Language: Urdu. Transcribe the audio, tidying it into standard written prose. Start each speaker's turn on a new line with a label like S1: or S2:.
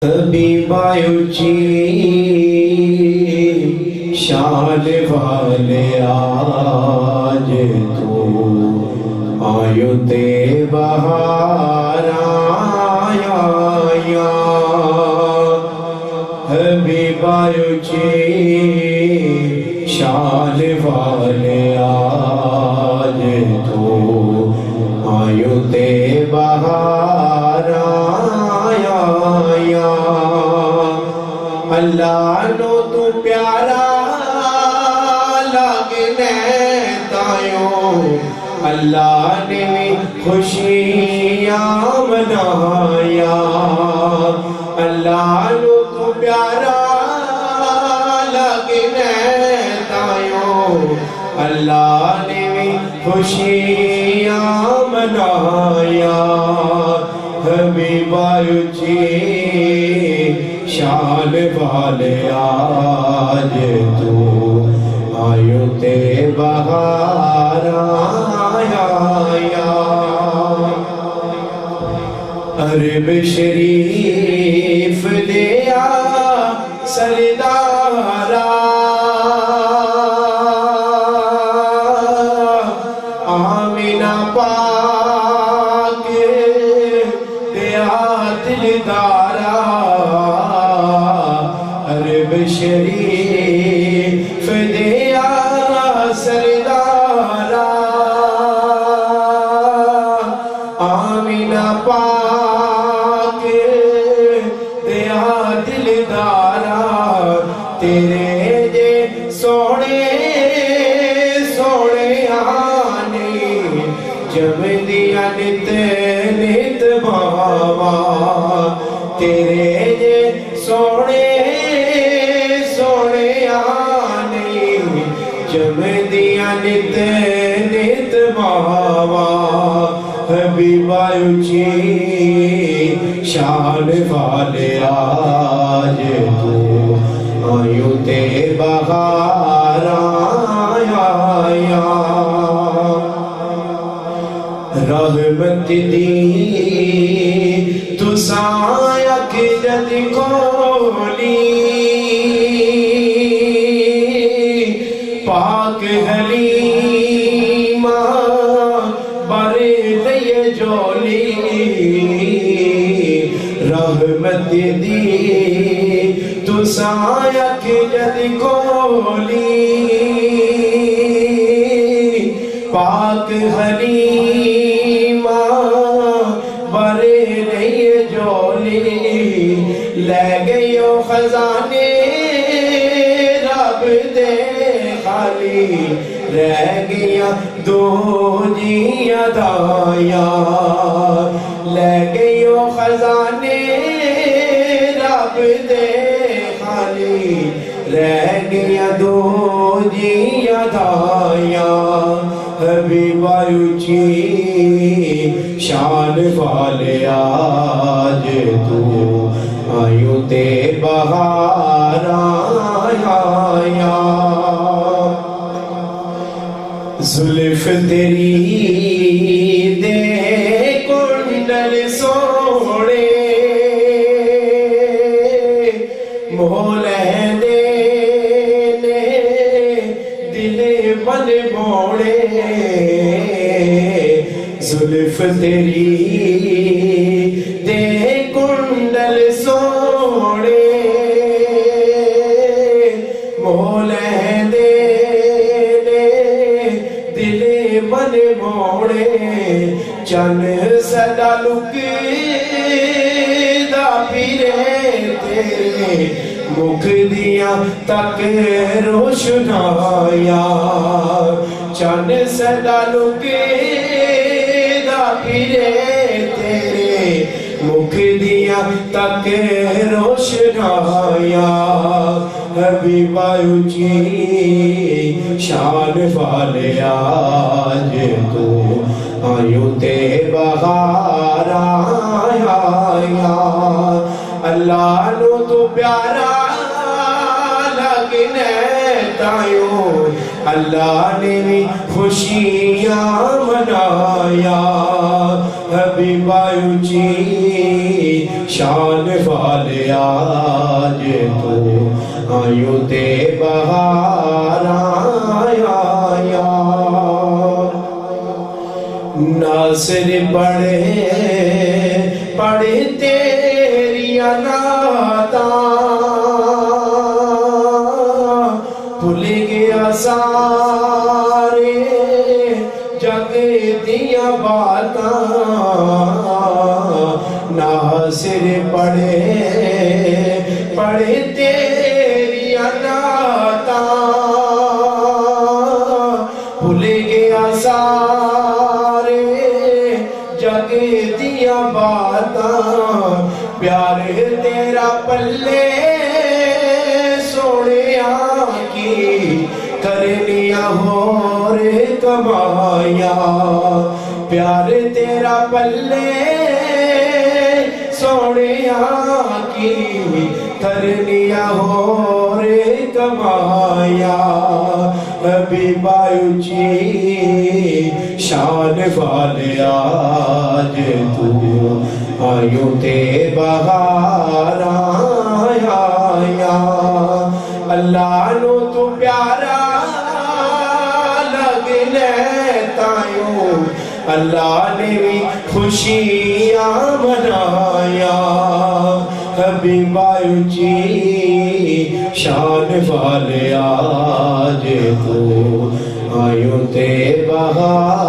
S1: حبیبایوچی شان والے آج تو آیو تے بہار آیا یا حبیبایوچی شان والے آج تو آیو تے بہار آیا یا اللہ نو تو پیارا لگنے تائیوں اللہ نے خوشیاں منایا اللہ نو تو پیارا لگنے تائیوں اللہ نے خوشیاں منایا حبیبایوچی شان والے آج تو آیو تے بہار آیا یا عرب شریف دیا سردارا آمینہ پاک دیا دلدارا عرب شریف دیا سردارا آمینہ پاک دیا دلدارا تیرے جے سوڑے سوڑے آنے جب دیا نت نت بابا تیرے جے سوڑے سوڑے آنے جب دیا نت نت بابا حبیبایوچی شان والے آج تو آیو تے بہار آیا یا رحمت دی تو سایک جد کولی پاک حلیمہ برے لئے جولی رحمت دی تو سایک جد کولی پاک حلیمہ برے لئے جولی لے گئیو خزانے رب دے خالی رہ گیا دو جیاں دایا لے گئیو خزانے رب دے خالی رہ گیا دو جیاں دایا حبیبایوچی شان والے آج تو آیو تے بہار آیا یا زلف تیری دے کنڈل سوڑے مولے دے دل بن موڑے زلف تیری دے کنڈل سوڑے مولے دے دل بن موڑے چن صدا لکے دا پیرے تیرے مکھ دیا تک روشنایا چن صدا لکے دا پیرے تیرے مکھ دیا تک روشنایا حبیبایوچی شان والے آج تو آیو تے بہار آیا یا اللہ نو تو پیارا لگنے تائیوں اللہ نے بھی خوشیاں منایا حبیب اونچی شان والے آج تو آیوں تے بہار آیا ناصر پڑھے تیری نعتاں بھول گیا سارے جگ دیاں باتاں ناصر پڑھے تیری نعتاں بھول گیا سارے جگ دیاں باتاں پیار تیرا پلے سوڑیاں کی کرنیاں ہور کمایا پیار تیرا پلے سوڑیاں کی کرنیاں ہور کمایا حبیب اونچی شان والے آج تو آیوں تے بہار آیا اللہ نو تو پیارا لگنے تائیوں اللہ نے بھی خوشیاں منایا حبیب اونچی شان والے آج تو آیوں تے بہار